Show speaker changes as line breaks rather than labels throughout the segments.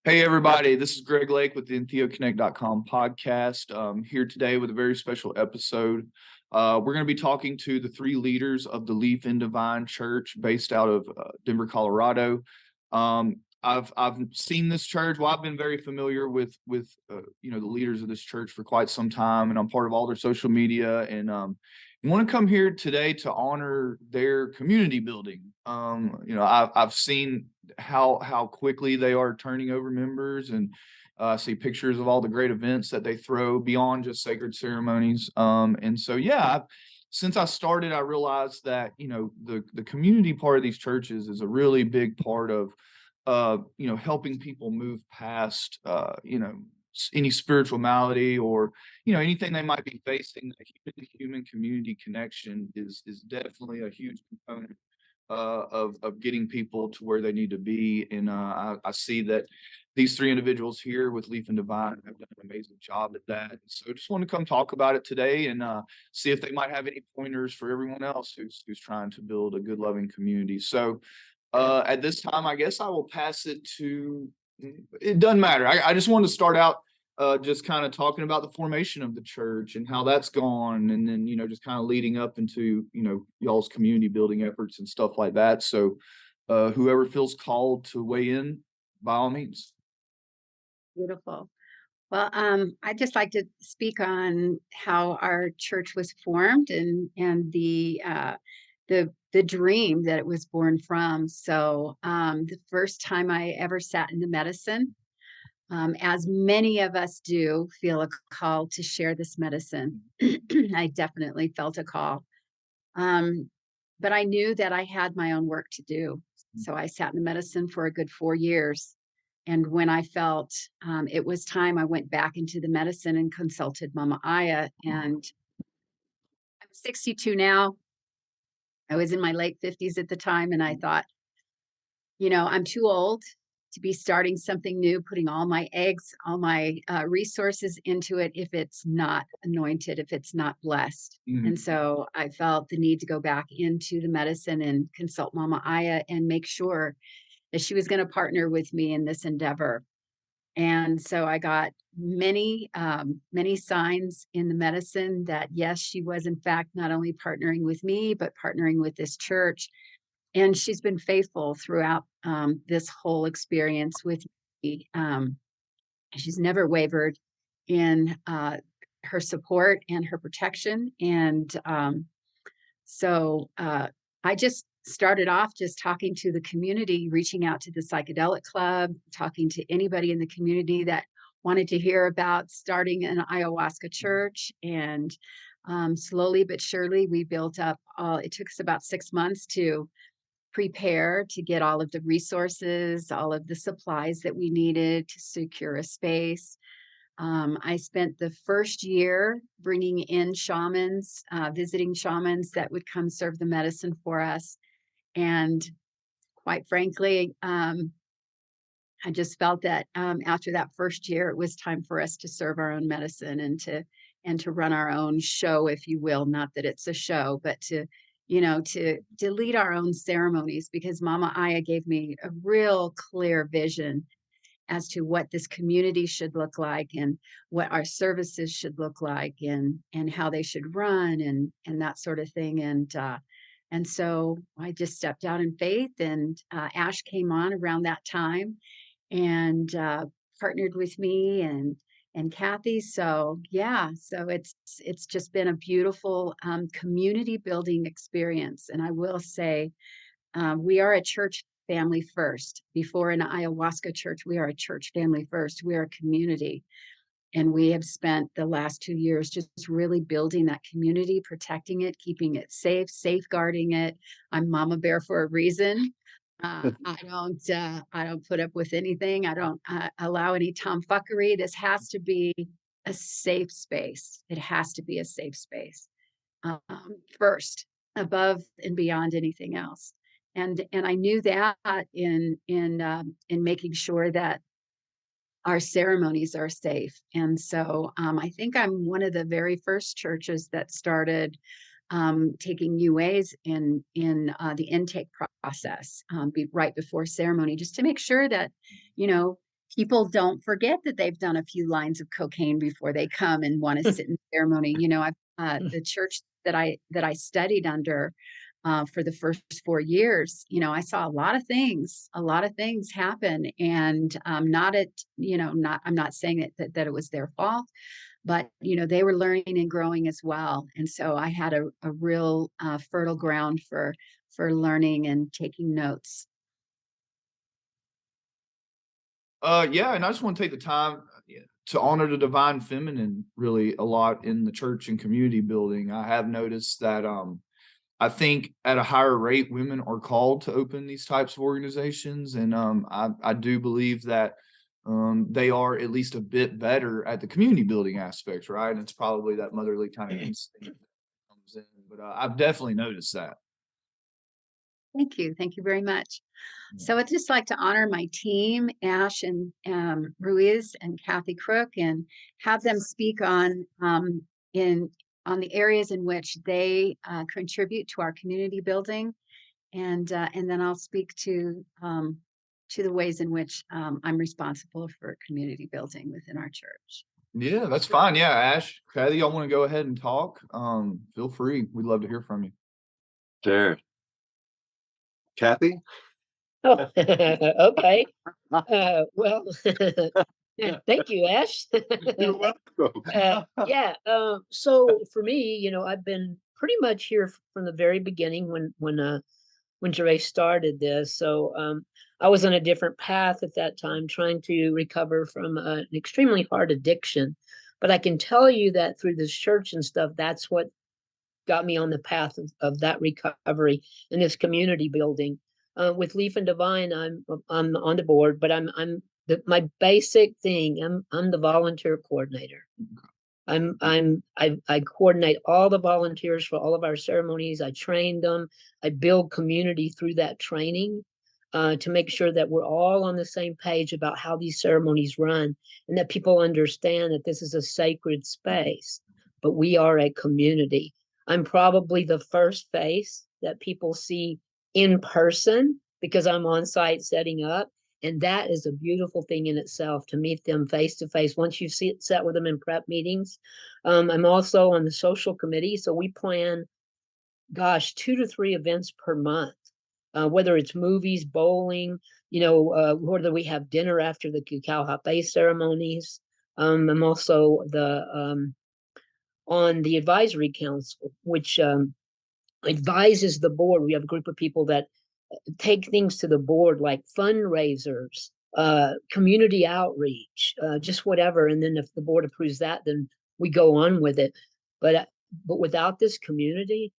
Hey everybody, this is Greg Lake with the entheogenic.com podcast. Here today with a very special episode. We're going to be talking to the three leaders of the Leaf and Devine Church based out of Denver, Colorado. I've seen this church. Well, I've been very familiar with the leaders of this church for quite some time, and I'm part of all their social media. And I want to come here today to honor their community building. I've seen how quickly they are turning over members, and see pictures of all the great events that they throw beyond just sacred ceremonies. And so since I started, I realized that the community part of these churches is a really big part of helping people move past any spiritual malady or anything they might be facing. The human community connection is definitely a huge component of getting people to where they need to be. And I see that these three individuals here with Leaf and Divine have done an amazing job at that. So just want to come talk about it today and see if they might have any pointers for everyone else who's trying to build a good, loving community. So at this time, I guess I will pass it to. It doesn't matter. I just wanted to start out just kind of talking about the formation of the church and how that's gone, and then just kind of leading up into y'all's community building efforts and stuff like that. So whoever feels called to weigh in, by all means.
Beautiful. Well, I'd just like to speak on how our church was formed and the dream that it was born from. So, the first time I ever sat in the medicine, as many of us do, feel a call to share this medicine. I definitely felt a call, um, but I knew that I had my own work to do. So I sat in the medicine for a good 4 years. And when I felt it was time, I went back into the medicine and consulted Mama Aya. And I'm 62 now. I was in my late 50s at the time. And I thought, I'm too old to be starting something new, putting all my eggs, all my resources into it if it's not anointed, if it's not blessed. And
Mhm.
so I felt the need to go back into the medicine and consult Mama Aya and make sure that she was going to partner with me in this endeavor. And so I got many signs in the medicine that yes, she was in fact not only partnering with me, but partnering with this church. And she's been faithful throughout this whole experience with me. She's never wavered in her support and her protection. And so I just started off just talking to the community, reaching out to the psychedelic club, talking to anybody in the community that wanted to hear about starting an ayahuasca church. And slowly but surely, we built up it took us about 6 months to prepare to get all of the resources, all of the supplies that we needed to secure a space. I spent the first year bringing in shamans, visiting shamans that would come serve the medicine for us. And quite frankly, I just felt that after that first year, it was time for us to serve our own medicine and to run our own show, if you will. Not that it's a show, but to lead our own ceremonies, because Mama Aya gave me a real clear vision as to what this community should look like and what our services should look like and how they should run and that sort of thing. And so I just stepped out in faith, and Ash came on around that time and partnered with me and Kathy. So yeah, so it's just been a beautiful community building experience. And I will say, we are a church family first. Before an ayahuasca church, we are a church family first. We are a community. And we have spent the last 2 years just really building that community, protecting it, keeping it safe, safeguarding it. I'm Mama Bear for a reason. I don't put up with anything. I don't allow any tomfuckery. This has to be a safe space. It has to be a safe space first, above and beyond anything else. And I knew that in making sure that our ceremonies are safe. And so I think I'm one of the very first churches that started taking UAs in the intake process right before ceremony, just to make sure that you know people don't forget that they've done a few lines of cocaine before they come and want to sit in ceremony. The church that I studied under for the first 4 years, I saw a lot of things happen, and not at, not I'm not saying that it was their fault, but they were learning and growing as well, and so I had a real fertile ground for learning and taking notes.
Yeah, and I just want to take the time to honor the divine feminine really a lot in the church and community building. I have noticed that I think at a higher rate, women are called to open these types of organizations, and I do believe that they are at least a bit better at the community building aspects, right? And it's probably that motherly kind of instinct that comes in, but I've definitely noticed that.
Thank you. Thank you very much.
Yeah.
So I'd just like to honor my team, Ash and Ruiz and Kathy Crook, and have them speak in on the areas in which they contribute to our community building, and then I'll speak to the ways in which I'm responsible for community building within our church.
Yeah, that's fine. Yeah, Ash, Kathy, y'all want to go ahead and talk? Feel free. We'd love to hear from you.
Sure. Kathy?
Oh, okay. Well, thank you, Ash.
You're welcome.
Yeah. So for me, I've been pretty much here from the very beginning when Jerry started this. So I was on a different path at that time, trying to recover from an extremely hard addiction. But I can tell you that through this church and stuff, that's what got me on the path of that recovery and this community building. With Leaf and Devine, I'm on the board, but my basic thing. I'm the volunteer coordinator. I coordinate all the volunteers for all of our ceremonies. I train them. I build community through that training to make sure that we're all on the same page about how these ceremonies run, and that people understand that this is a sacred space, but we are a community. I'm probably the first face that people see in person because I'm on site setting up. And that is a beautiful thing in itself, to meet them face to face once you've sat with them in prep meetings. I'm also on the social committee. So we plan, 2 to 3 events per month, whether it's movies, bowling, whether we have dinner after the cacao hape ceremonies. I'm also on the advisory council, which advises the board. We have a group of people that take things to the board, like fundraisers, community outreach, just whatever. And then if the board approves that, then we go on with it. But without this community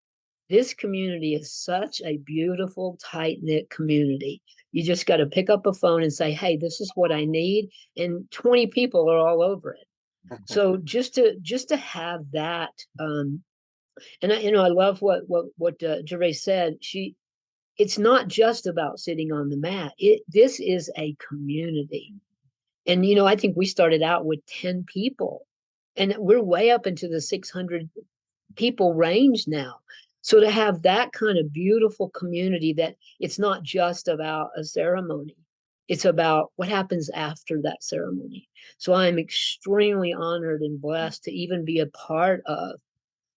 is such a beautiful, tight-knit community. You just got to pick up a phone and say, hey, this is what I need. And 20 people are all over it. So just to have that, and I love what Jerry said. It's not just about sitting on the mat. This is a community, and I think we started out with 10 people, and we're way up into the 600 people range now. So to have that kind of beautiful community, that it's not just about a ceremony. It's about what happens after that ceremony. So I'm extremely honored and blessed to even be a part of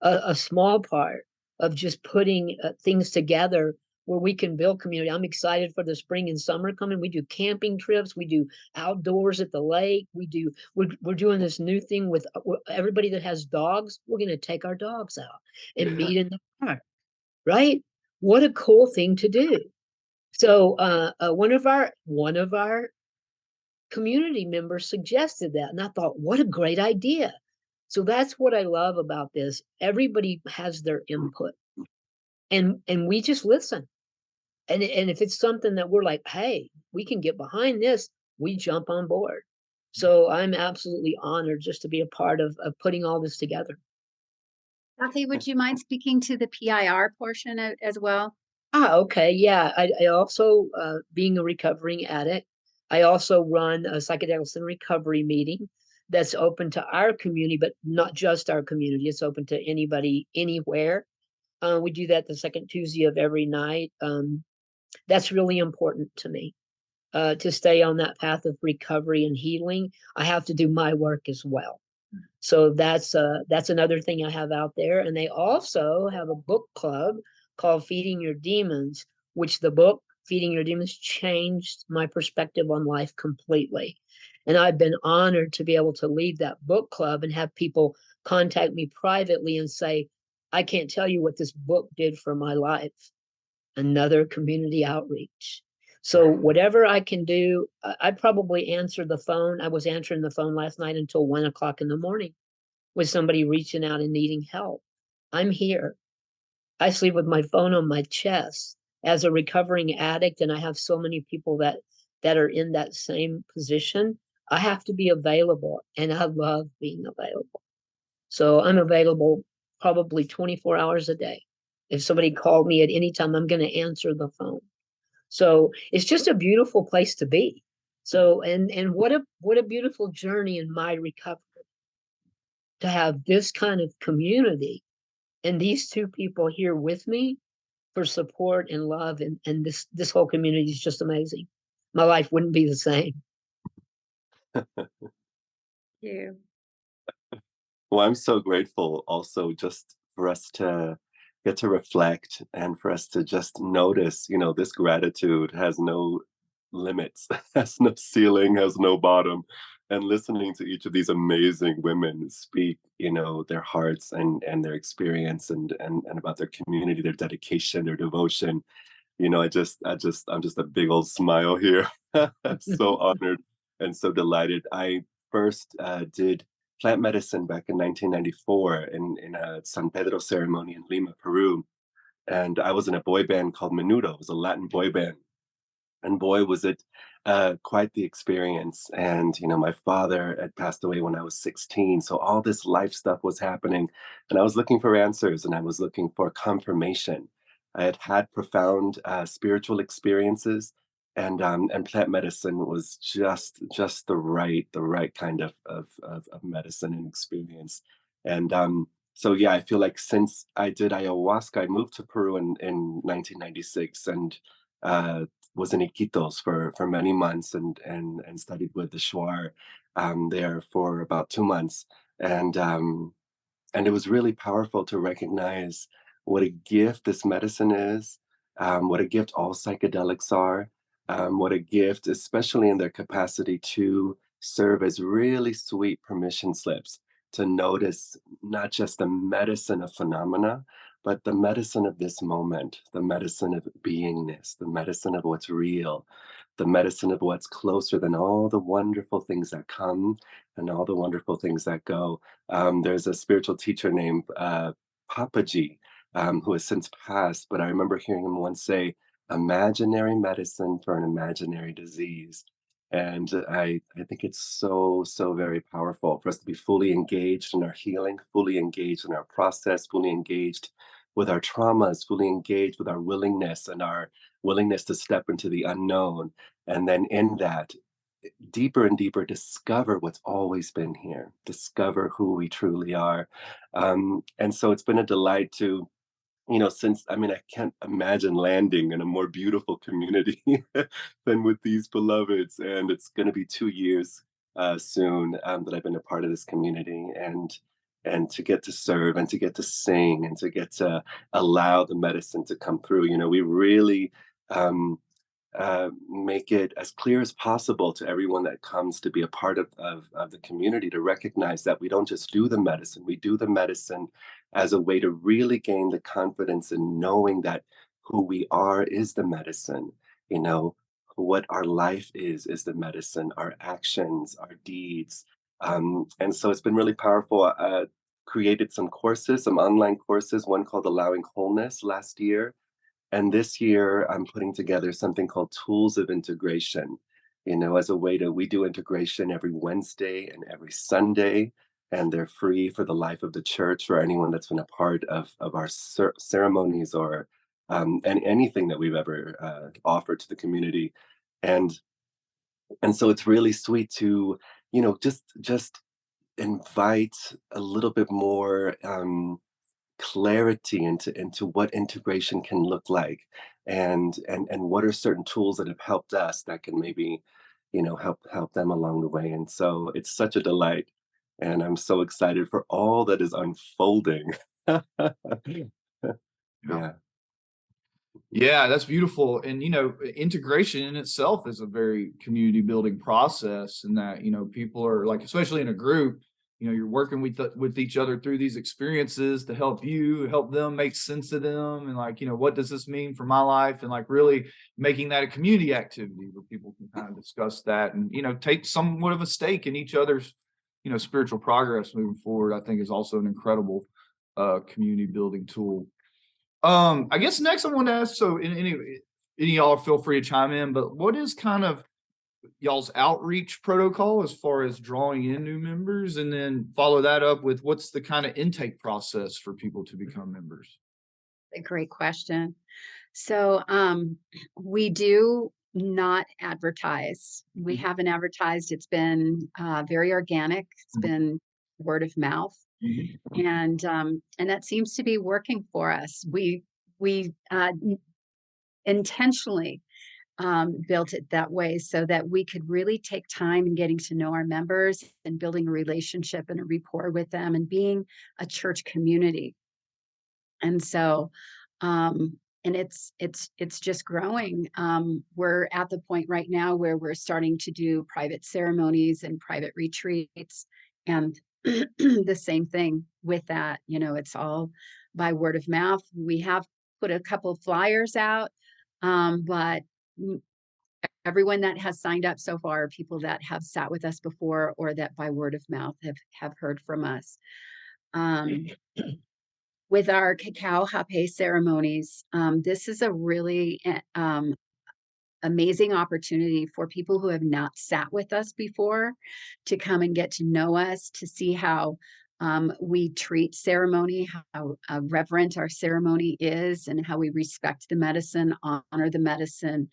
a small part of just putting things together where we can build community. I'm excited for the spring and summer coming. We do camping trips. We do outdoors at the lake. We're doing this new thing with everybody that has dogs. We're going to take our dogs out and meet in the park, right? What a cool thing to do. So one of our community members suggested that, and I thought, what a great idea. So that's what I love about this. Everybody has their input, and we just listen. And if it's something that we're like, hey, we can get behind this, we jump on board. So I'm absolutely honored just to be a part of putting all this together.
Kathy, would you mind speaking to the PIR portion as well?
Okay. Yeah. I also, being a recovering addict, I also run a psychedelics and recovery meeting that's open to our community, but not just our community. It's open to anybody, anywhere. We do that the second Tuesday of every night. That's really important to me. to stay on that path of recovery and healing, I have to do my work as well. So that's another thing I have out there. And they also have a book club called Feeding Your Demons, which the book Feeding Your Demons changed my perspective on life completely. And I've been honored to be able to lead that book club and have people contact me privately and say, I can't tell you what this book did for my life. Another community outreach. So whatever I can do, I probably answer the phone. I was answering the phone last night until 1 o'clock in the morning with somebody reaching out and needing help. I'm here. I sleep with my phone on my chest as a recovering addict, and I have so many people that are in that same position. I have to be available, and I love being available. So I'm available probably 24 hours a day. If somebody called me at any time, I'm going to answer the phone. So it's just a beautiful place to be. So and what a beautiful journey in my recovery to have this kind of community and these two people here with me for support and love, and this whole community is just amazing. My life wouldn't be the same.
You.
Well, I'm so grateful also just for us to get to reflect and for us to just notice, this gratitude has no limits, has no ceiling, has no bottom. And listening to each of these amazing women speak, their hearts and their experience and about their community, their dedication, their devotion, I'm just a big old smile here. I'm so honored and so delighted. I first did plant medicine back in 1994 in a San Pedro ceremony in Lima, Peru. And I was in a boy band called Menudo. It was a Latin boy band. And boy, was it quite the experience. And, my father had passed away when I was 16. So all this life stuff was happening. And I was looking for answers and I was looking for confirmation. I had had profound spiritual experiences, and plant medicine was just the right kind of medicine and experience. And so yeah, I feel like since I did ayahuasca, I moved to Peru in 1996 and uh, was in Iquitos for many months and studied with the Shuar there for about 2 months. And it was really powerful to recognize what a gift this medicine is, what a gift all psychedelics are, what a gift, especially in their capacity to serve as really sweet permission slips to notice not just the medicine of phenomena, but the medicine of this moment, the medicine of beingness, the medicine of what's real, the medicine of what's closer than all the wonderful things that come and all the wonderful things that go. There's a spiritual teacher named Papaji, who has since passed, but I remember hearing him once say, imaginary medicine for an imaginary disease. And I think it's so very powerful for us to be fully engaged in our healing, fully engaged in our process, fully engaged with our traumas, fully engaged with our willingness and our willingness to step into the unknown. And then in that, deeper and deeper discover what's always been here, discover who we truly are. And so it's been a delight to, since, I mean, I can't imagine landing in a more beautiful community than with these beloveds. And it's going to be 2 years soon that I've been a part of this community, and to get to serve and to get to sing and to get to allow the medicine to come through. We really um, make it as clear as possible to everyone that comes to be a part of the community, to recognize that we don't just do the medicine, we do the medicine as a way to really gain the confidence in knowing that who we are is the medicine, you know, what our life is the medicine, our actions, our deeds. And so it's been really powerful. Created some courses, some online courses, one called Allowing Wholeness last year, and this year, I'm putting together something called Tools of Integration, as a way to, we do integration every Wednesday and every Sunday, and they're free for the life of the church for anyone that's been a part of our ceremonies or and anything that we've ever offered to the community. And and so it's really sweet to, just invite a little bit more clarity into what integration can look like, and what are certain tools that have helped us that can maybe, help them along the way. And so it's such a delight, and I'm so excited for all that is unfolding.
Yeah.
Yeah.
Yeah, that's beautiful. And integration in itself is a very community building process, and that people are like, especially in a group, you're working with each other through these experiences to help them make sense of them, and like, what does this mean for my life, and like really making that a community activity where people can kind of discuss that and take somewhat of a stake in each other's spiritual progress moving forward. I think is also an incredible community building tool. I guess next I want to ask, so any of y'all feel free to chime in, but what is kind of y'all's outreach protocol as far as drawing in new members, and then follow that up with what's the kind of intake process for people to become members?
A great question. So we do not advertise. We
Mhm.
haven't advertised. It's been very organic. It's
Mhm.
been word of mouth,
Mhm.
and that seems to be working for us. We intentionally built it that way so that we could really take time in getting to know our members and building a relationship and a rapport with them and being a church community. And so, and it's just growing. We're at the point right now where we're starting to do private ceremonies and private retreats, and the same thing with that. It's all by word of mouth. We have put a couple of flyers out, but mm, everyone that has signed up so far are people that have sat with us before or that by word of mouth have heard from us. Um, with our cacao hape ceremonies, this is a really amazing opportunity for people who have not sat with us before to come and get to know us, to see how we treat ceremony, how reverent our ceremony is, and how we respect the medicine, honor the medicine,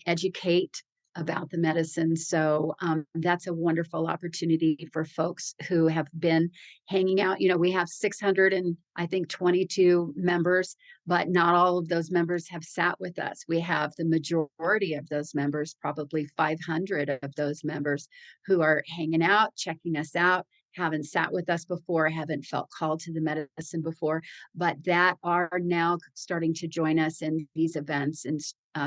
educate about the medicine. So that's a wonderful opportunity for folks who have been hanging out. We have 600 and I think 22 members, but not all of those members have sat with us. We have the majority of those members, probably 500 of those members, who are hanging out, checking us out, haven't sat with us before, haven't felt called to the medicine before, but that are now starting to join us in these events and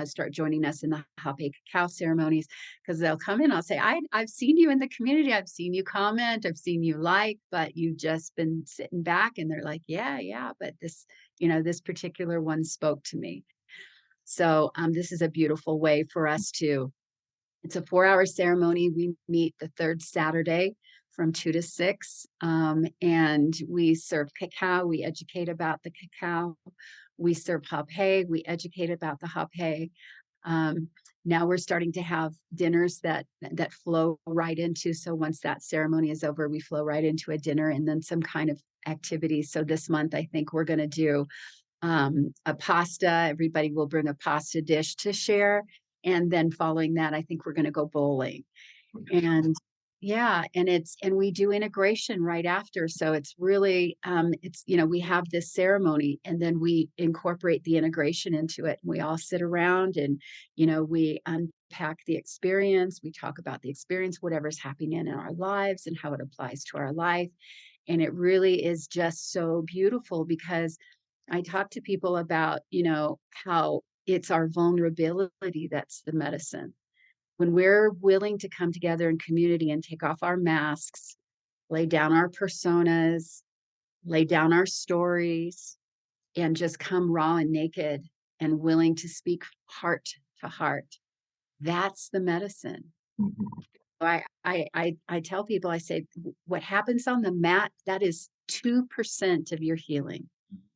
start joining us in the hape cacao ceremonies, because they'll come in. I'll say, I've seen you in the community. I've seen you comment. I've seen you like, but you've just been sitting back. And they're like, yeah, but this particular one spoke to me. So this is a beautiful way for us to, it's a 4-hour ceremony. We meet the third Saturday from 2 to 6, and we serve cacao. We educate about the cacao. We serve hape. We educate about the hape. Now we're starting to have dinners that flow right into. So once that ceremony is over, we flow right into a dinner and then some kind of activity. So this month, I think we're going to do a pasta. Everybody will bring a pasta dish to share. And then following that, I think we're going to go bowling. And yeah, and we do integration right after. So it's really, we have this ceremony and then we incorporate the integration into it. We all sit around and, we unpack the experience. We talk about the experience, whatever's happening in our lives and how it applies to our life. And it really is just so beautiful because I talk to people about, how it's our vulnerability that's the medicine. When we're willing to come together in community and take off our masks, lay down our personas, lay down our stories, and just come raw and naked and willing to speak heart to heart, that's the medicine.
Mhm.
I tell people, I say, what happens on the mat, that is 2% of your healing.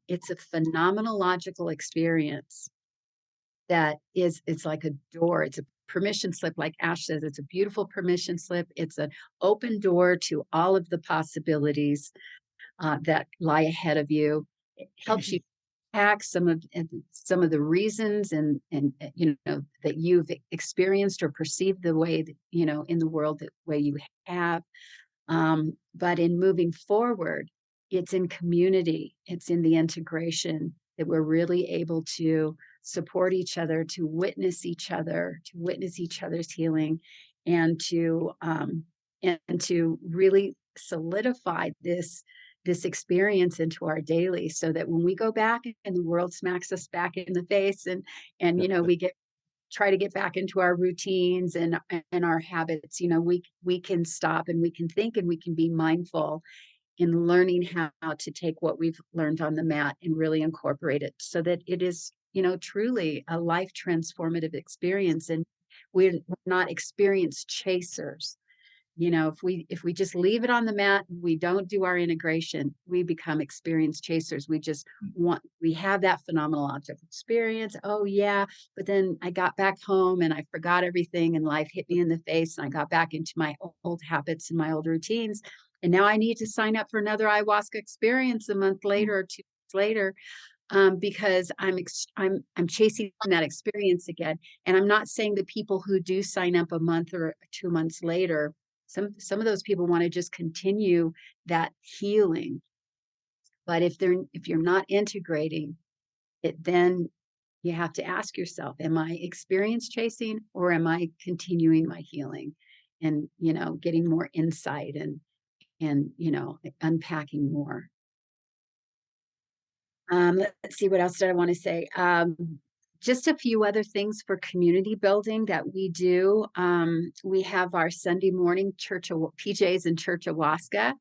It's a phenomenological experience that it's like a door. It's a permission slip, like Ash says, it's a beautiful permission slip. It's an open door to all of the possibilities that lie ahead of you. It helps you pack some of the reasons and that you've experienced or perceived the way that in the world the way you have. But in moving forward, it's in community, it's in the integration that we're really able to support each other, to witness each other, to witness each other's healing, and to really solidify this experience into our daily, so that when we go back and the world smacks us back in the face, and we try to get back into our routines and our habits, we can stop and we can think and we can be mindful in learning how to take what we've learned on the mat and really incorporate it, so that it is, truly a life transformative experience. And we're not experience chasers. If we just leave it on the mat, we don't do our integration, we become experience chasers. We have that phenomenological experience. Oh yeah, but then I got back home and I forgot everything, and life hit me in the face, and I got back into my old habits and my old routines. And now I need to sign up for another ayahuasca experience a month later or 2 months later, because I'm chasing that experience again. And I'm not saying the people who do sign up a month or 2 months later, some of those people want to just continue that healing. But if you're not integrating it, then you have to ask yourself, am I experience chasing, or am I continuing my healing and, getting more insight and unpacking more. Let's see, what else did I want to say? Just a few other things for community building that we do. We have our Sunday morning PJs and Church Ayahuasca.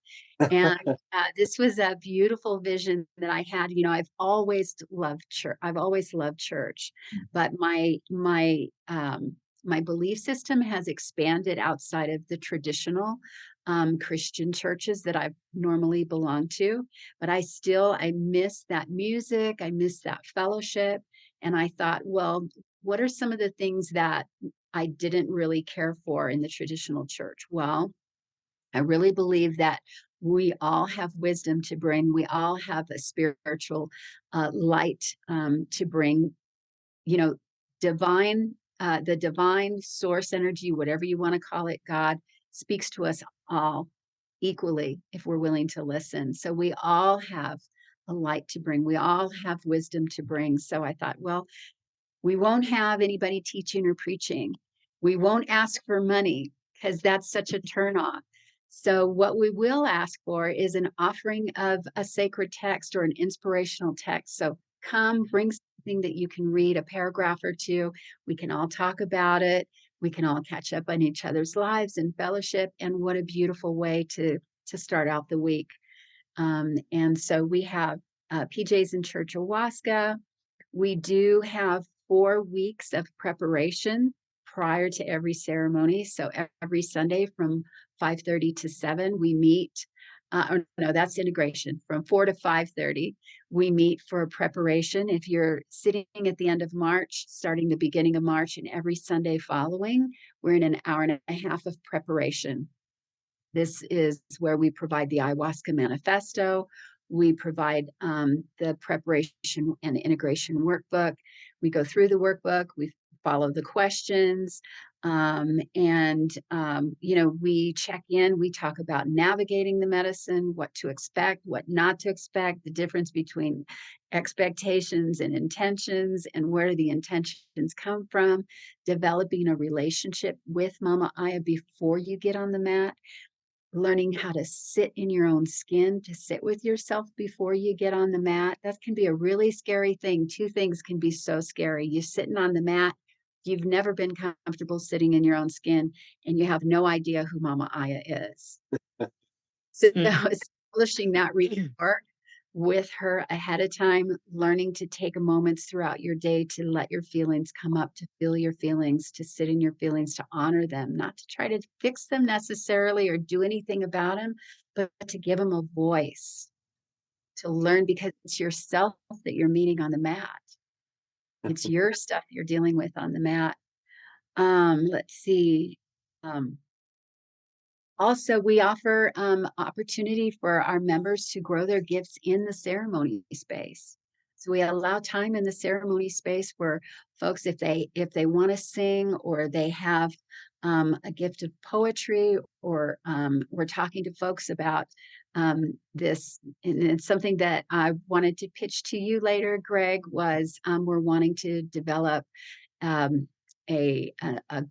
And this was a beautiful vision that I had. I've always loved church. I've always loved church, but my belief system has expanded outside of the traditional Christian churches that I've normally belonged to. But I miss that music. I miss that fellowship. And I thought, well, what are some of the things that I didn't really care for in the traditional church? Well, I really believe that we all have wisdom to bring. We all have a spiritual light to bring, divine, the divine source energy, whatever you want to call it, God speaks to us all equally if we're willing to listen. So we all have a light to bring. We all have wisdom to bring. So I thought, well, we won't have anybody teaching or preaching. We won't ask for money because that's such a turnoff. So what we will ask for is an offering of a sacred text or an inspirational text. So come, bring something that you can read, a paragraph or two. We can all talk about it. We can all catch up on each other's lives and fellowship. And what a beautiful way to start out the week. And so we have PJs in Church Ayahuasca. We do have 4 weeks of preparation prior to every ceremony. So every Sunday from 5:30 to 7, we meet. Or no, that's integration. From 4 to 5:30, we meet for preparation. If you're sitting at the end of March, starting the beginning of March, and every Sunday following, we're in an hour and a half of preparation. This is where we provide the Ayahuasca Manifesto. We provide the preparation and integration workbook. We go through the workbook. We follow the questions. We check in. We talk about navigating the medicine, what to expect, what not to expect, the difference between expectations and intentions, and where do the intentions come from, developing a relationship with Mama Aya before you get on the mat, learning how to sit in your own skin, to sit with yourself before you get on the mat. That can be a really scary thing. 2 things can be so scary. You're sitting on the mat, you've never been comfortable sitting in your own skin, and you have no idea who Mama Aya is. So establishing that rapport with her ahead of time, learning to take moments throughout your day to let your feelings come up, to feel your feelings, to sit in your feelings, to honor them, not to try to fix them necessarily or do anything about them, but to give them a voice, to learn, because it's yourself that you're meeting on the mat. It's your stuff you're dealing with on the mat. Let's see. Also, we offer opportunity for our members to grow their gifts in the ceremony space. So we allow time in the ceremony space for folks, if they want to sing, or they have a gift of poetry, or we're talking to folks about this. And it's something that I wanted to pitch to you later, Greg, was we're wanting to develop um, a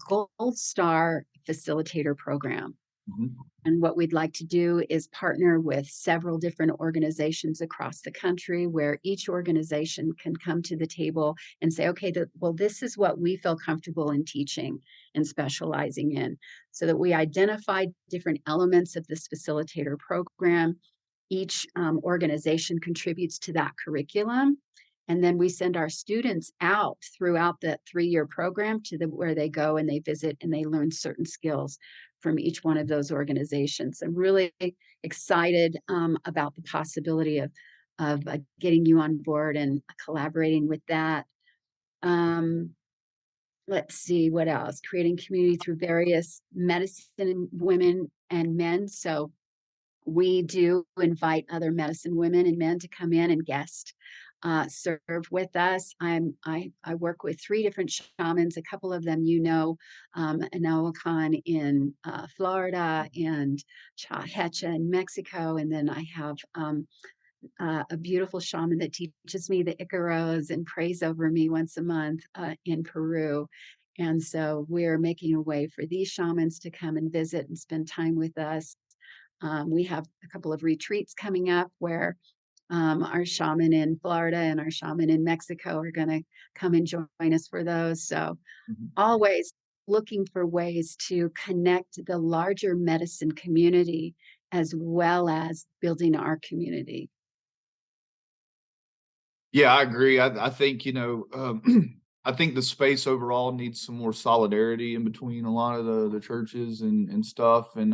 gold star facilitator program.
Mhm.
And what we'd like to do is partner with several different organizations across the country, where each organization can come to the table and say, okay, well, this is what we feel comfortable in teaching and specializing in, so that we identify different elements of this facilitator program. Each organization contributes to that curriculum. And then we send our students out throughout the 3-year program to where they go and they visit and they learn certain skills from each one of those organizations. I'm really excited about the possibility of getting you on board and collaborating with that. Um, let's see what else. Creating community through various medicine women and men. So we do invite other medicine women and men to come in and guest serve with us. I work with 3 different shamans. A couple of them, Anahuacan in Florida and Hecha in Mexico, and then I have a beautiful shaman that teaches me the Icaros and prays over me once a month in Peru. And so we're making a way for these shamans to come and visit and spend time with us. We have a couple of retreats coming up where our shaman in Florida and our shaman in Mexico are going to come and join us for those. So
Mhm.
always looking for ways to connect the larger medicine community as well as building our community.
Yeah, I agree. I think, I think the space overall needs some more solidarity in between a lot of the churches and stuff. And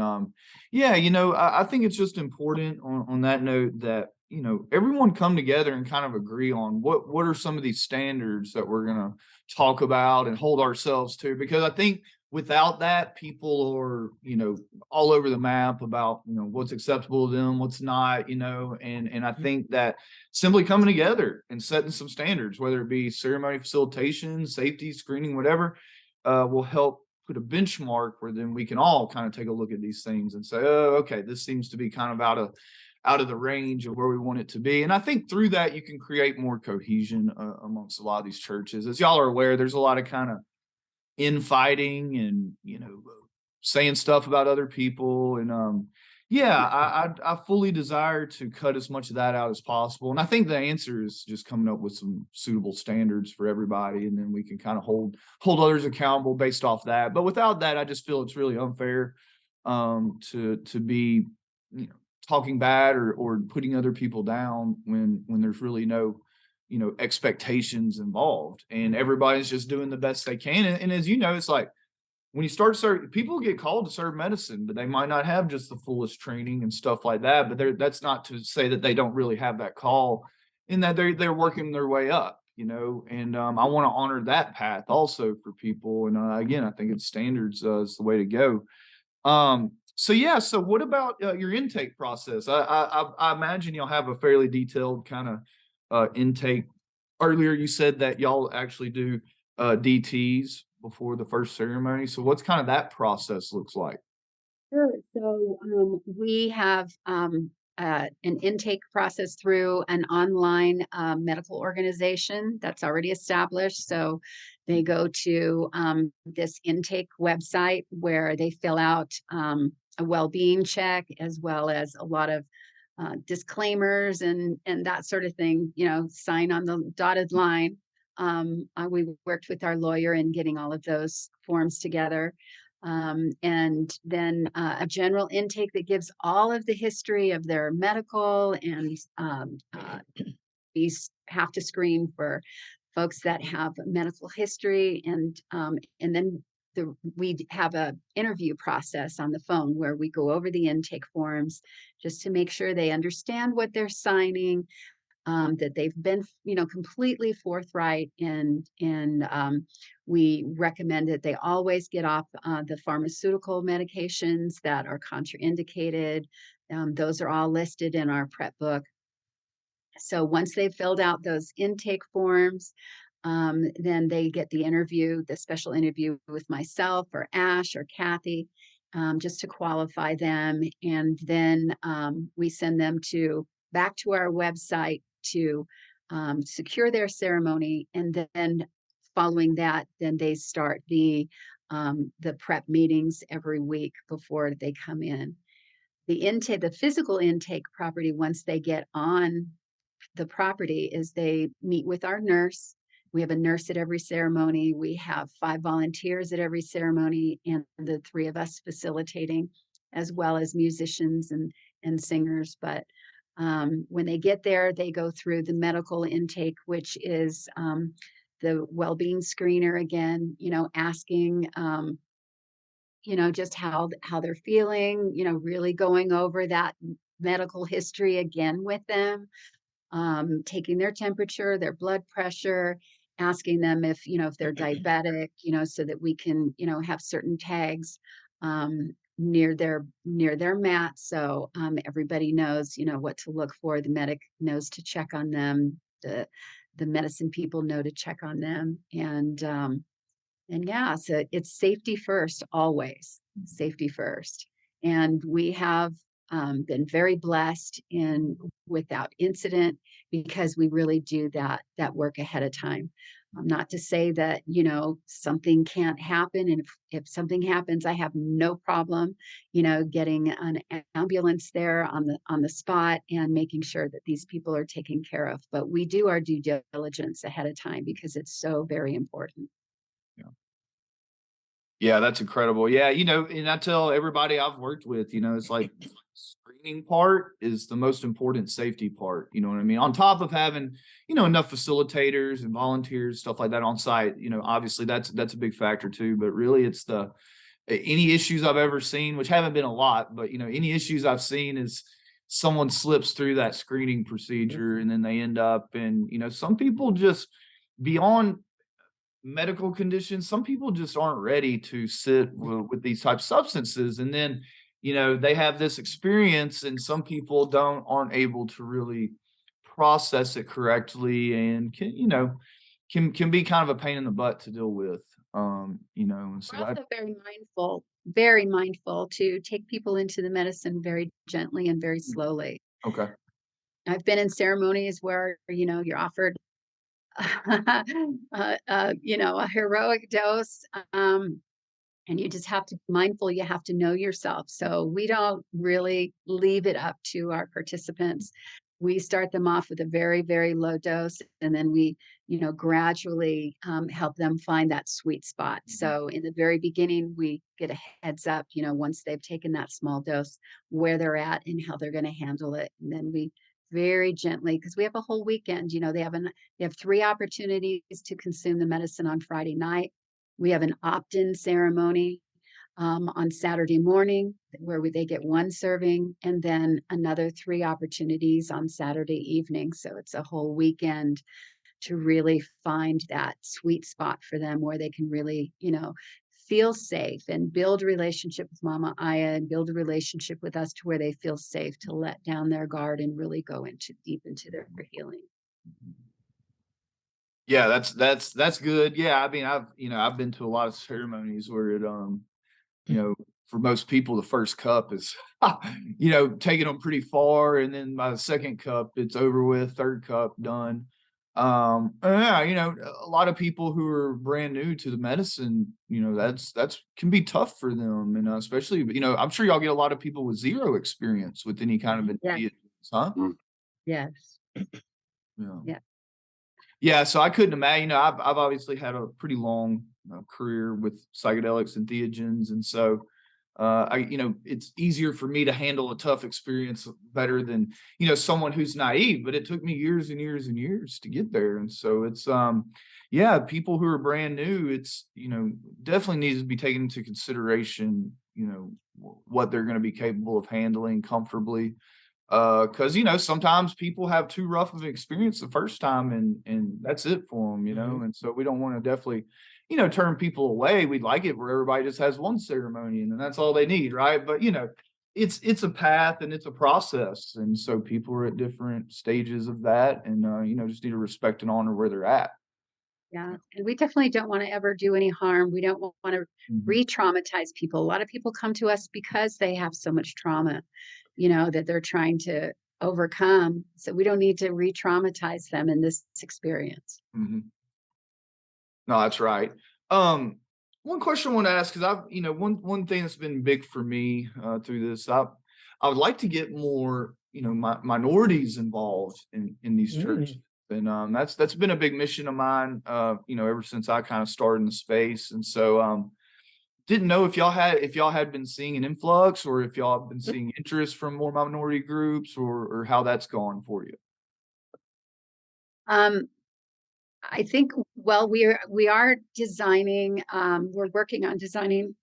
yeah, I think it's just important on that note that, everyone come together and kind of agree on what are some of these standards that we're gonna talk about and hold ourselves to. Because I think without that, people are, all over the map about, what's acceptable to them, what's not, and I think that simply coming together and setting some standards, whether it be ceremony facilitation, safety, screening, whatever, will help put a benchmark where then we can all kind of take a look at these things and say, oh, okay, this seems to be kind of out of the range of where we want it to be. And I think through that, you can create more cohesion amongst a lot of these churches. As y'all are aware, there's a lot of kind of infighting and, saying stuff about other people. And yeah, I fully desire to cut as much of that out as possible. And I think the answer is just coming up with some suitable standards for everybody, and then we can kind of hold others accountable based off that. But without that, I just feel it's really unfair to be, talking bad or putting other people down when there's really no, expectations involved, and everybody's just doing the best they can. And as you know, it's like, when you start serving, people get called to serve medicine, but they might not have just the fullest training and stuff like that. But that's not to say that they don't really have that call, in that they're working their way up, And I want to honor that path also for people. And again, I think it's standards is the way to go. So yeah. So what about your intake process? I imagine you'll have a fairly detailed kind of intake. Earlier, you said that y'all actually do DTs before the first ceremony. So what's kind of that process looks like?
Sure. So we have an intake process through an online medical organization that's already established. So they go to this intake website where they fill out a well-being check, as well as a lot of disclaimers and that sort of thing. Sign on the dotted line. We worked with our lawyer in getting all of those forms together. And then a general intake that gives all of the history of their medical, and we have to screen for folks that have medical history, and then we have a interview process on the phone where we go over the intake forms just to make sure they understand what they're signing, that they've been, completely forthright, and we recommend that they always get off the pharmaceutical medications that are contraindicated. Those are all listed in our prep book. So once they've filled out those intake forms, Then they get the special interview with myself or Ash or Kathy, just to qualify them. And then we send them back to our website to secure their ceremony. And then following that, then they start the prep meetings every week before they come in. The physical intake property, once they get on the property, is they meet with our nurse. We have a nurse at every ceremony. We have 5 volunteers at every ceremony, and the 3 of us facilitating, as well as musicians and singers. But when they get there, they go through the medical intake, which is the well-being screener again, asking just how they're feeling, really going over that medical history again with them, taking their temperature, their blood pressure, asking them if they're diabetic, so that we can, have certain tags near their mat. So everybody knows, what to look for. The medic knows to check on them. The medicine people know to check on them. And yeah, so it's safety first, always safety first. And we have been very blessed without incident, because we really do that work ahead of time. Not to say that, something can't happen. And if something happens, I have no problem, getting an ambulance there on the spot and making sure that these people are taken care of. But we do our due diligence ahead of time because it's so very important.
Yeah, that's incredible. Yeah, and I tell everybody I've worked with, it's like screening part is the most important safety part. You know what I mean? On top of having, enough facilitators and volunteers, stuff like that on site, obviously that's a big factor too. But really it's any issues I've ever seen, which haven't been a lot, but any issues I've seen is someone slips through that screening procedure and then they end up and some people just beyond medical conditions, some people just aren't ready to sit with these types of substances, and then they have this experience, and some people aren't able to really process it correctly, and can be kind of a pain in the butt to deal with. And so
We're also very mindful to take people into the medicine very gently and very slowly.
Okay.
I've been in ceremonies where you're offered a heroic dose. And you just have to be mindful. You have to know yourself. So we don't really leave it up to our participants. We start them off with a very, very low dose, and then we, gradually help them find that sweet spot. So in the very beginning, we get a heads up, once they've taken that small dose, where they're at and how they're going to handle it. And then we very gently, because we have a whole weekend, they have 3 opportunities to consume the medicine on Friday night. We have an opt-in ceremony on Saturday morning where they get 1 serving, and then another 3 opportunities on Saturday evening. So it's a whole weekend to really find that sweet spot for them where they can really, feel safe and build a relationship with Mama Aya and build a relationship with us to where they feel safe to let down their guard and really go deep into their healing.
Yeah, that's good. Yeah, I mean, I've been to a lot of ceremonies where it for most people the first cup is taking them pretty far, and then by the second cup it's over with, third cup done. Yeah, a lot of people who are brand new to the medicine, that's can be tough for them, and especially I'm sure y'all get a lot of people with 0 experience with any kind of
Yeah.
entheogens, huh?
Yes.
Yeah.
Yeah.
Yeah, so I couldn't imagine. I've obviously had a pretty long career with psychedelics and entheogens, and so it's easier for me to handle a tough experience better than someone who's naive. But it took me years and years and years to get there, and so it's yeah, people who are brand new, it's definitely needs to be taken into consideration. What they're going to be capable of handling comfortably. Because sometimes people have too rough of an experience the first time, and that's it for them, and so we don't want to definitely turn people away. We'd like it where everybody just has 1 ceremony and then that's all they need, right? But it's a path and it's a process, and so people are at different stages of that, and just need to respect and honor where they're at.
Yeah. And we definitely don't want to ever do any harm. We don't want to
Mhm.
re-traumatize people. A lot of people come to us because they have so much trauma, that they're trying to overcome. So we don't need to re-traumatize them in this experience.
Mhm. No, that's right. Um, one question I want to ask, because one thing that's been big for me through this, I would like to get more, minorities involved in these churches,
Mm.
and that's been a big mission of mine, ever since I kind of started in the space, and so didn't know if y'all had been seeing an influx, or if y'all have been seeing interest from more minority groups, or how that's gone for you.
Um, I think, well, we are designing, we're working on designing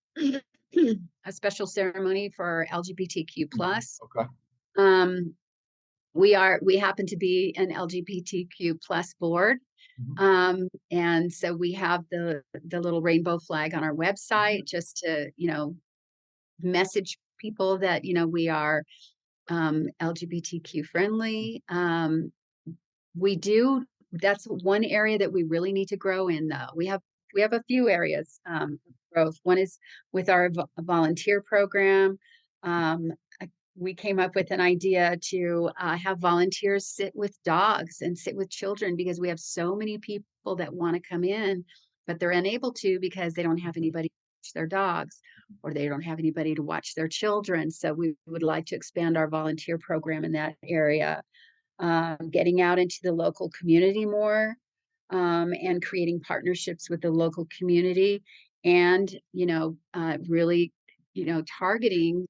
a special ceremony for LGBTQ
Mhm.
plus.
Okay.
Um, we happen to be an LGBTQ plus board.
Mhm.
And so we have the little rainbow flag on our website just to, message people that, we are LGBTQ friendly. We do. That's one area that we really need to grow in, though. We have a few areas of growth. One is with our volunteer program. Um, we came up with an idea to have volunteers sit with dogs and sit with children because we have so many people that want to come in, but they're unable to because they don't have anybody to watch their dogs or they don't have anybody to watch their children. So we would like to expand our volunteer program in that area, getting out into the local community more, and creating partnerships with the local community, and really, targeting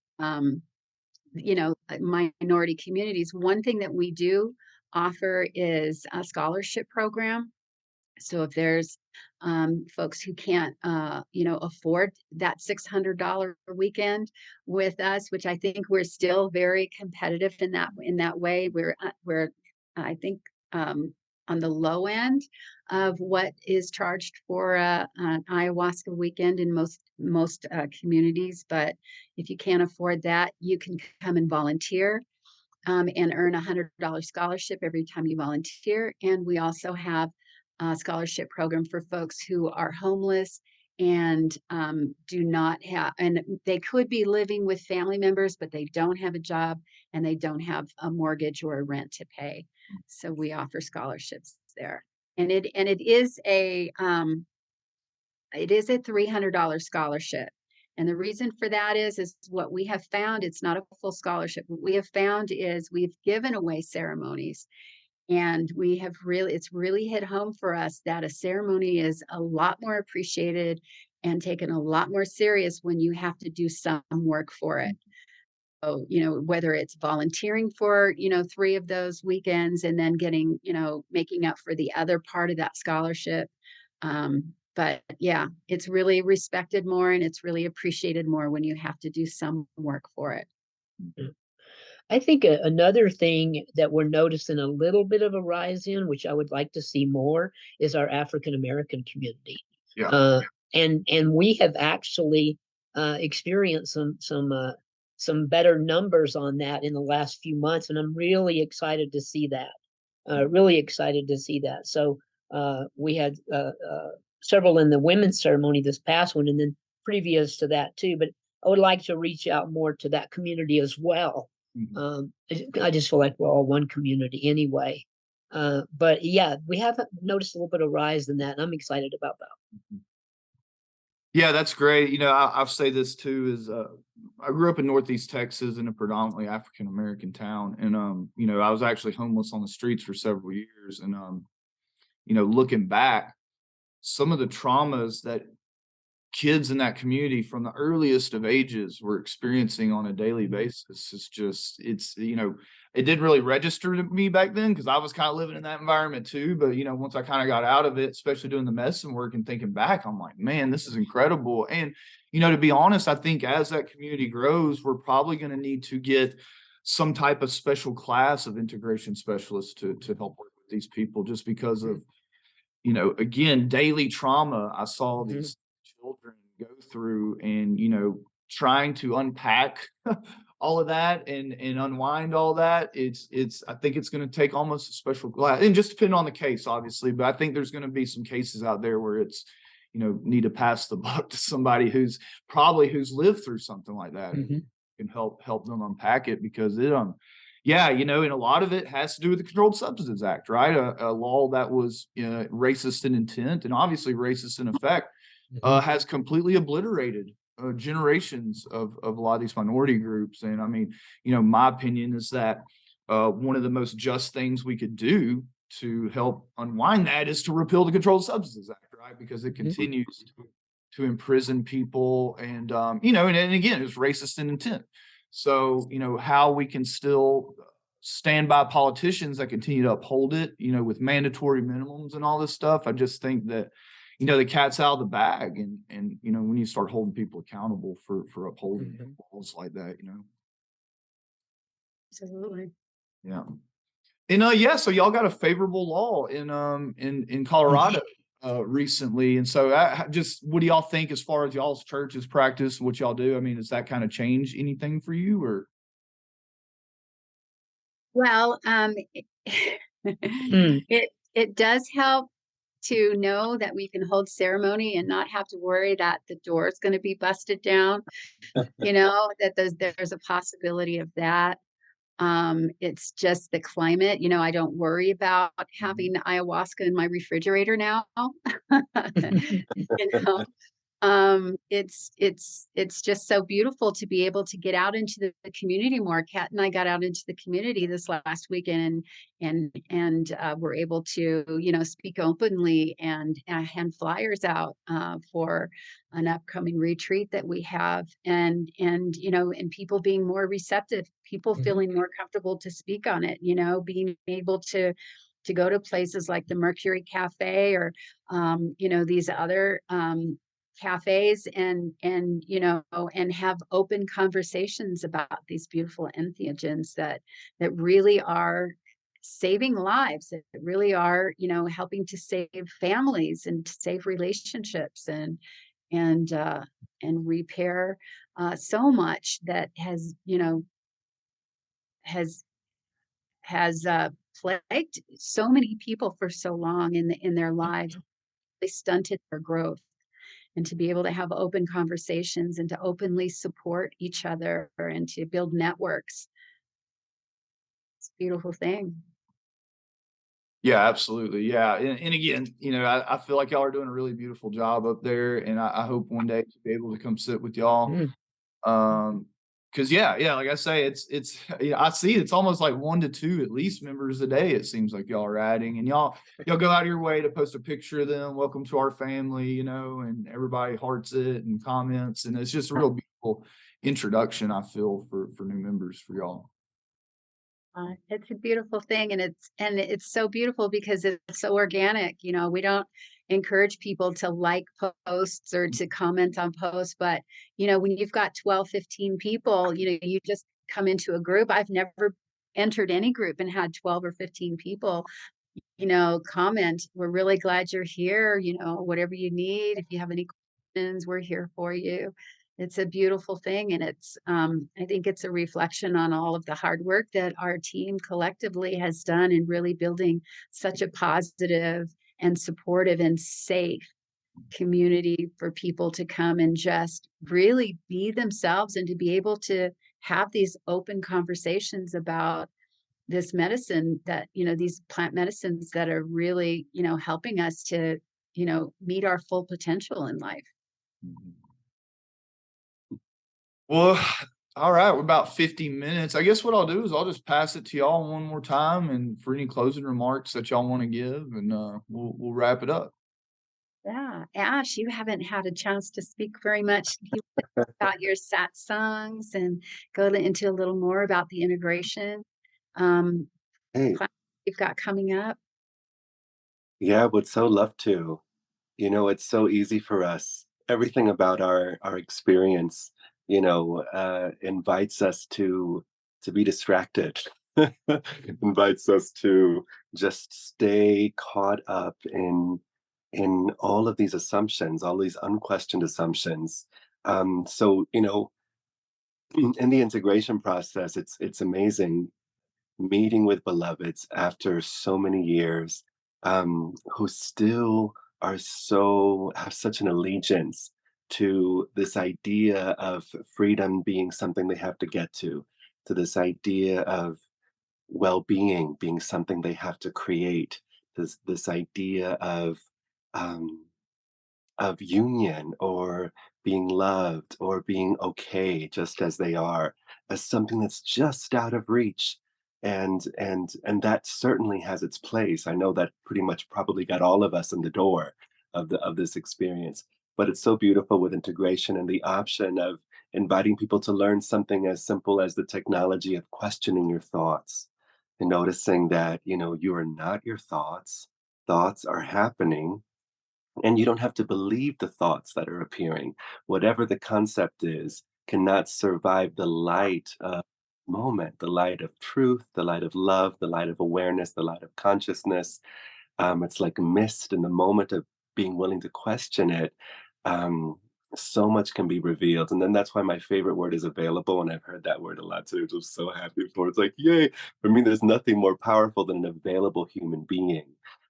minority communities. One thing that we do offer is a scholarship program. So if there's folks who can't, afford that $600 weekend with us, which I think we're still very competitive in that way. We're I think on the low end of what is charged for an ayahuasca weekend in most communities. But if you can't afford that, you can come and volunteer, and earn $100 scholarship every time you volunteer. And we also have a scholarship program for folks who are homeless and do not have, and they could be living with family members, but they don't have a job and they don't have a mortgage or a rent to pay. So we offer scholarships there. And it is a $300 scholarship. And the reason for that is what we have found. It's not a full scholarship. What we have found is we've given away ceremonies, and it's really hit home for us that a ceremony is a lot more appreciated and taken a lot more serious when you have to do some work for it. So, whether it's volunteering for, three of those weekends and then making up for the other part of that scholarship. But yeah, it's really respected more and it's really appreciated more when you have to do some work for it.
I think another thing that we're noticing a little bit of a rise in, which I would like to see more, is our African American community.
Yeah.
Uh, and we have actually experienced some better numbers on that in the last few months, and I'm really excited to see that. Really excited to see that. So we had several in the women's ceremony this past one, and then previous to that too. But I would like to reach out more to that community as well.
Mhm.
I just feel like we're all one community anyway. But yeah, we have noticed a little bit of rise in that, and I'm excited about that.
Mhm. Yeah, that's great. I'll say this too is I grew up in Northeast Texas in a predominantly African American town. And I was actually homeless on the streets for several years. And looking back, some of the traumas that kids in that community from the earliest of ages were experiencing on a daily basis is just it didn't really register to me back then because I was kind of living in that environment too. But once I kind of got out of it, especially doing the medicine work and thinking back, I'm like, man, this is incredible. And to be honest, I think as that community grows, we're probably going to need to get some type of special class of integration specialists to help work with these people, just because of again, daily trauma I saw these children go through, and trying to unpack all of that and unwind all that, I think it's going to take almost a special class, and just depending on the case, obviously. But I think there's going to be some cases out there where it's, need to pass the buck to somebody who's lived through something like that,
Mhm.
can help them unpack it, because yeah, and a lot of it has to do with the Controlled Substances Act, right? A law that was racist in intent and obviously racist in effect, has completely obliterated generations of a lot of these minority groups. And I mean, my opinion is that one of the most just things we could do to help unwind that is to repeal the Controlled Substances Act, right? Because it continues to imprison people, and and again, it's racist in intent. So how we can still stand by politicians that continue to uphold it, with mandatory minimums and all this stuff. I just think that the cat's out of the bag, and when you start holding people accountable for upholding laws like that.
Absolutely.
Yeah. And yeah, so y'all got a favorable law in Colorado recently. And so just what do y'all think as far as y'all's church's practice, what y'all do? I mean, does that kind of change anything for you, or?
Well,
Mm.
it does help to know that we can hold ceremony and not have to worry that the door is going to be busted down. That there's a possibility of that. It's just the climate. I don't worry about having ayahuasca in my refrigerator now. you know, it's just so beautiful to be able to get out into the community more. Kat and I got out into the community this last weekend, and we're able to speak openly and hand flyers out for an upcoming retreat that we have, and people being more receptive, people feeling more comfortable to speak on it, being able to go to places like the Mercury Cafe, or these other cafes, and have open conversations about these beautiful entheogens that really are saving lives, that really are helping to save families and to save relationships, and and repair so much that has has plagued so many people for so long in their lives. They stunted their growth, and to be able to have open conversations and to openly support each other and to build networks. It's a beautiful thing.
Yeah, absolutely. Yeah. And again, I feel like y'all are doing a really beautiful job up there. And I hope one day to be able to come sit with y'all. Cause yeah, like I say, it's I see it's almost like 1 to 2 at least members a day. It seems like y'all are adding, and y'all go out of your way to post a picture of them. Welcome to our family, and everybody hearts it and comments. And it's just a real beautiful introduction, I feel, for new members for y'all.
It's a beautiful thing, and it's so beautiful because it's so organic. We don't encourage people to like posts or to comment on posts, but when you've got 12, 15 people, you just come into a group. I've never entered any group and had 12 or 15 people comment, "We're really glad you're here, whatever you need, if you have any questions, we're here for you." It's a beautiful thing, and I think it's a reflection on all of the hard work that our team collectively has done in really building such a positive and supportive and safe community for people to come and just really be themselves, and to be able to have these open conversations about this medicine, that these plant medicines that are really helping us to meet our full potential in life.
Well, all right, we're about 50 minutes. I guess what I'll do is I'll just pass it to y'all one more time, and for any closing remarks that y'all want to give, and we'll wrap it up.
Yeah, Ash, you haven't had a chance to speak very much about your songs and go into a little more about the integration um,
Hey,
class you've got coming up.
yeah, would so love to. It's so easy for us. Everything about our experience, invites us to be distracted. Invites us to just stay caught up in all of these assumptions, all these unquestioned assumptions. So, in the integration process, it's amazing meeting with beloveds after so many years, who still have such an allegiance to this idea of freedom being something they have to get to this idea of well-being being something they have to create, this idea um, of union or being loved or being okay just as they are, as something that's just out of reach. And that certainly has its place. I know that pretty much probably got all of us in the door of this experience. But it's so beautiful with integration and the option of inviting people to learn something as simple as the technology of questioning your thoughts and noticing that, you are not your thoughts. Thoughts are happening, and you don't have to believe the thoughts that are appearing. Whatever the concept is, cannot survive the light of moment, the light of truth, the light of love, the light of awareness, the light of consciousness. It's like mist in the moment of being willing to question it. Um, so much can be revealed. And then that's why my favorite word is available. And I've heard that word a lot too, which I'm so happy for. It's like, yay. For me, there's nothing more powerful than an available human being.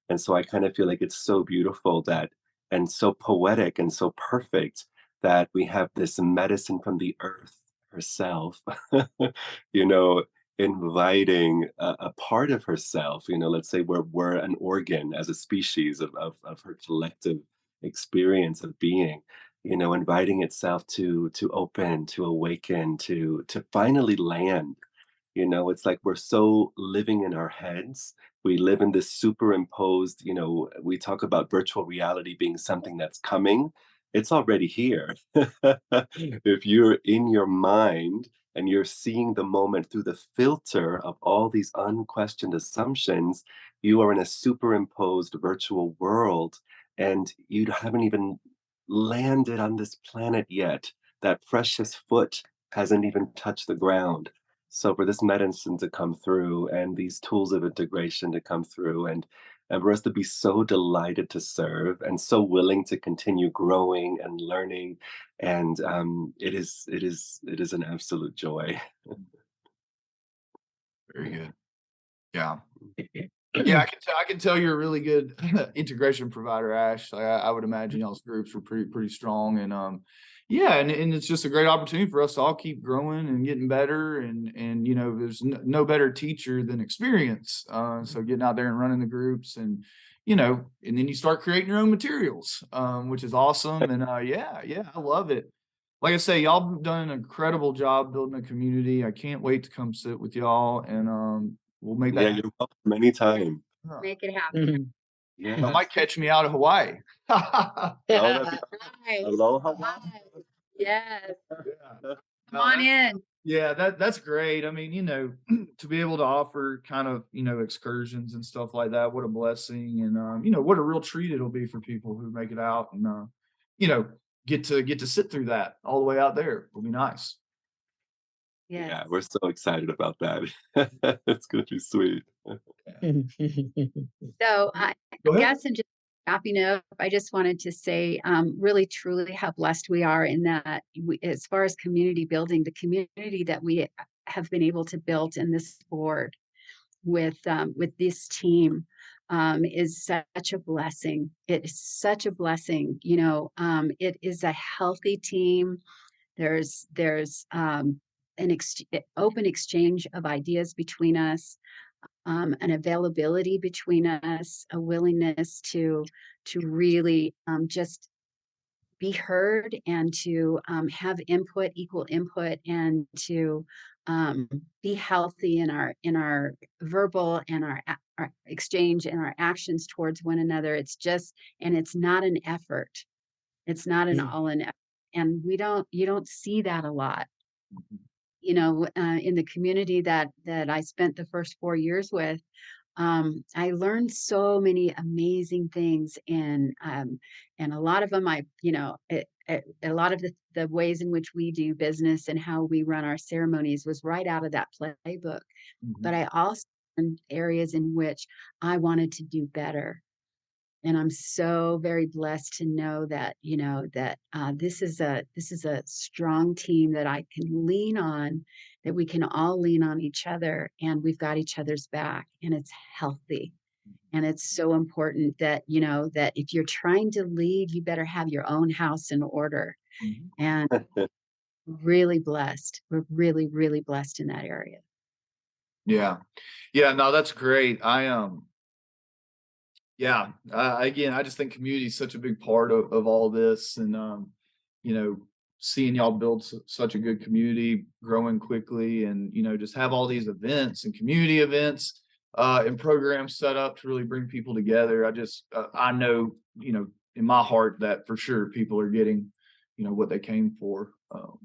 And so I kind of feel like it's so beautiful that, and so poetic and so perfect that we have this medicine from the earth herself, you know, inviting a part of herself, let's say we're an organ as a species of her collective experience of being, inviting itself to open, to awaken, to finally land. It's like we're so living in our heads. We live in this superimposed, we talk about virtual reality being something that's coming. It's already here. If you're in your mind and you're seeing the moment through the filter of all these unquestioned assumptions, you are in a superimposed virtual world, and you haven't even landed on this planet yet. That precious foot hasn't even touched the ground. So for this medicine to come through and these tools of integration to come through, and for us to be so delighted to serve and so willing to continue growing and learning, and it is an absolute joy.
Very good. Yeah. Yeah, I can tell you're a really good integration provider, Ash. I would imagine y'all's groups were pretty strong, and yeah, and it's just a great opportunity for us to all keep growing and getting better, and there's no better teacher than experience. So getting out there and running the groups, and and then you start creating your own materials, which is awesome, and yeah, I love it. Like I say, y'all have done an incredible job building a community. I can't wait to come sit with y'all, and we'll make
Yeah,
that
you're welcome anytime.
happen.
Make it happen.
Mhm.
Y'all
Yeah.
might catch me out of Hawaii.
Oh, that'd be
Nice.
aloha.
Nice. Yes.
Yeah.
Come on in.
Yeah, that's great. I mean, to be able to offer kind of, excursions and stuff like that, what a blessing. And what a real treat it'll be for people who make it out and you know, get to sit through that all the way out there. It'll be nice.
Yes.
Yeah, we're so excited about that. It's gonna be sweet.
So I
Go ahead.
guess in just wrapping up, I just wanted to say really truly how blessed we are in that as far as community building, the community that we have been able to build in this board with this team is such a blessing. It is such a blessing. It is a healthy team. There's an open exchange of ideas between us, an availability between us, a willingness to really just be heard and to have equal input, and to be healthy in our verbal and our exchange and our actions towards one another. And it's not an effort. It's not an all in effort. And you don't see that a lot, in the community that I spent the first 4 years with. I learned so many amazing things, and a lot of them, a lot of the ways in which we do business and how we run our ceremonies was right out of that playbook. But I also learned areas in which I wanted to do better. And I'm so very blessed to know that, that this is a strong team that I can lean on, that we can all lean on each other, and we've got each other's back, and it's healthy. And it's so important that, that if you're trying to lead, you better have your own house in order.
Mhm.
And really blessed. We're really, really blessed in that area.
Yeah. Yeah, no, that's great. Yeah, again, I just think community is such a big part of all this, and you know, seeing y'all build such a good community, growing quickly, and just have all these events and community events and programs set up to really bring people together. I know, in my heart that for sure people are getting, what they came for,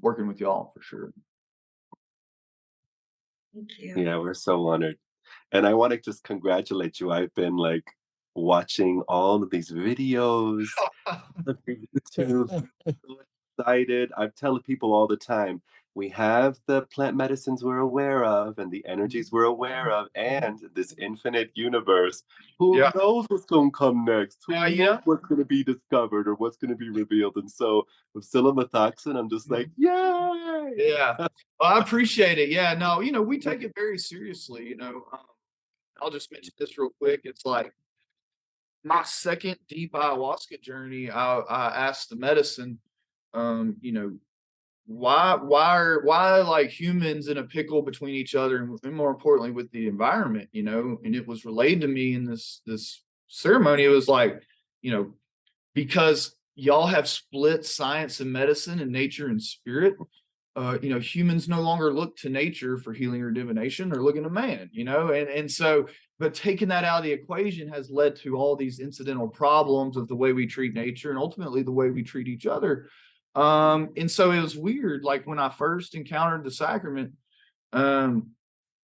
working with y'all for sure.
Thank you.
Yeah, we're so honored. And I want to just congratulate you. I've been like watching all of these videos on YouTube. So excited. I'm telling people all the time, we have the plant medicines we're aware of and the energies we're aware of and this infinite universe. Who
Yeah,
knows what's going to come next? Who knows
yeah.
what's going to be discovered or what's going to be revealed? And so with cinemathoxin, I'm just like, yay!
Yeah. Well, I appreciate it. Yeah, no, we take it very seriously. I'll just mention this real quick. It's like my second deep ayahuasca journey. I asked the medicine, why like humans in a pickle between each other, and more importantly with the environment, and it was relayed to me in this ceremony. It was like, you know, because y'all have split science and medicine and nature and spirit. Humans no longer look to nature for healing or divination. They're looking to man, and so, but taking that out of the equation has led to all these incidental problems of the way we treat nature and ultimately the way we treat each other. And so it was weird. Like when I first encountered the sacrament, um,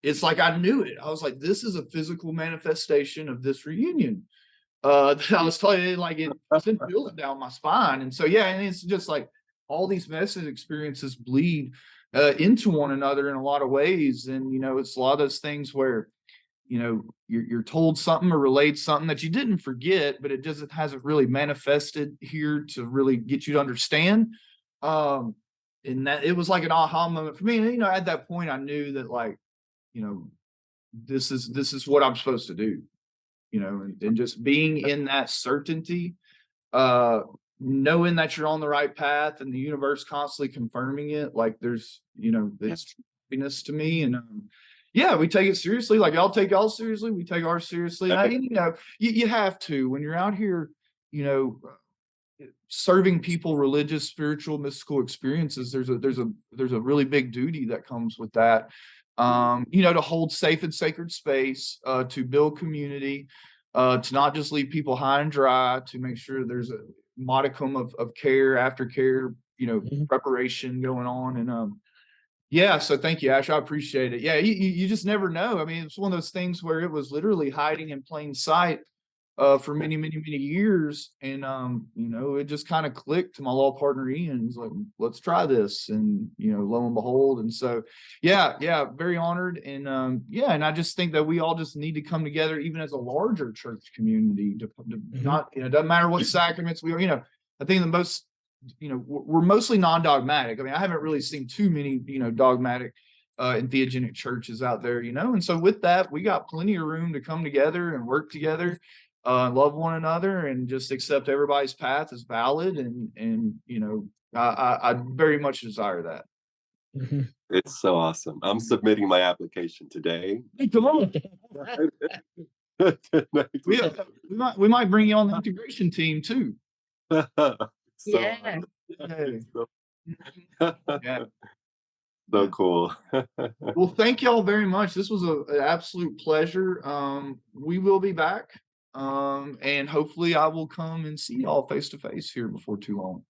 it's like I knew it. I was like, this is a physical manifestation of this reunion. I was telling you, like it sent chills down my spine. And so, yeah, and it's just like all these medicine experiences bleed into one another in a lot of ways. And, it's a lot of those things where, you're told something or relayed something that you didn't forget, but it hasn't really manifested here to really get you to understand. And that it was like an aha moment for me. And, at that point I knew that like, you know, this is what I'm supposed to do, and just being in that certainty, uh, knowing that you're on the right path and the universe constantly confirming it. Like there's, it's happiness to me. And yeah, we take it seriously. Like y'all take y'all seriously, we take ours seriously. And you have to when you're out here, serving people religious, spiritual, mystical experiences. There's a really big duty that comes with that. To hold safe and sacred space, to build community, to not just leave people high and dry, to make sure there's a modicum of care, aftercare,
Mhm.
preparation going on. And yeah, so thank you, Ash. I appreciate it. Yeah, you just never know. I mean, it's one of those things where it was literally hiding in plain sight for many, many, many years. And it just kind of clicked to my law partner Ian. He's like, let's try this. And lo and behold. And so yeah, very honored. And yeah, and I just think that we all just need to come together, even as a larger church community, to not, doesn't matter what sacraments we are, I think the most, we're mostly non-dogmatic. I mean, I haven't really seen too many, dogmatic entheogenic churches out there, and so with that, we got plenty of room to come together and work together, love one another, and just accept everybody's path as valid. And I very much desire that.
Mhm.
It's so awesome. I'm submitting my application today.
Hey, come on. we, we might bring you on the integration team too.
So
Yeah.
honored.
Hey.
So,
Yeah.
so cool.
Well, thank y'all very much. This was an absolute pleasure. We will be back. And hopefully I will come and see y'all face to face here before too long.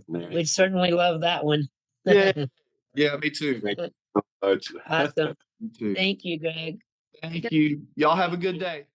We'd certainly love that one.
Yeah. Yeah, me too.
Thank you so much.
Awesome.
Me too.
Thank you, Greg.
Thank you. Y'all have a good day.